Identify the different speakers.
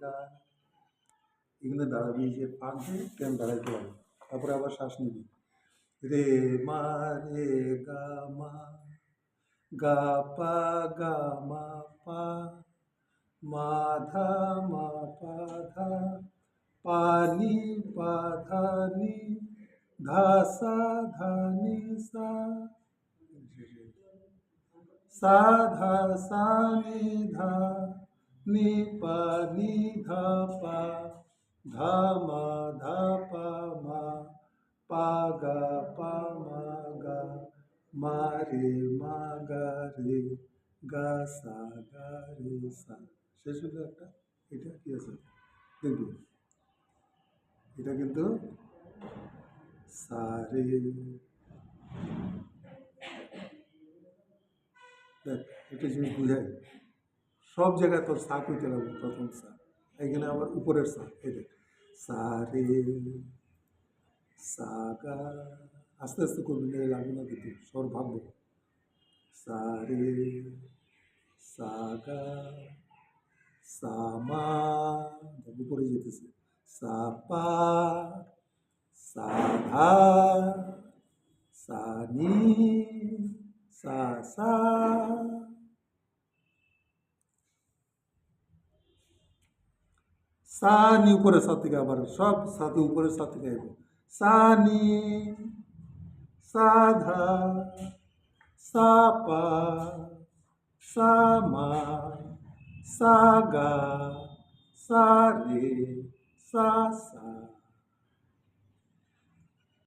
Speaker 1: গা, এখানে দাঁড়াবি, যে পাক দিয়ে ট্রেন দাঁড়াইতে হবে, তারপরে আবার শ্বাস নিবি। রে মা রে গা মা, গা পা গা মা পা, মা ধা মা পা ধা, পা নি পা ধা নি, ধা সা ধা নি সা, সা ধা সা নি ধা, নি পা নি ধা পা, ধা মা ধা পা মা, পা গা পা মা গা, মা রে মা গা রে, গা সা গা রে সা। শেষ হলো একটা। এটা কি আছে দেখবি, এটা কিন্তু সা রে। দেখ, একটা জিনিস বুঝাই, সব জায়গায় তোর সা কইতে লাগবে, প্রথম সা, এখানে আবার উপরের সা, এই দেখ, সা রে সা গা, আস্তে আস্তে করবি, না লাগবে না কিন্তু, স্বর ভাববো। সা রে সা গা, সা মা, উপরে যেতেছে, সা পা, সা ধা, সা নি, সা সা, সা নি উপরের সা থেকে, আবার সব সাথে উপরের সা থেকে আইব, সা নি, সা ধা, সা পা, সা মা, সা গা, সা রে, সা সা।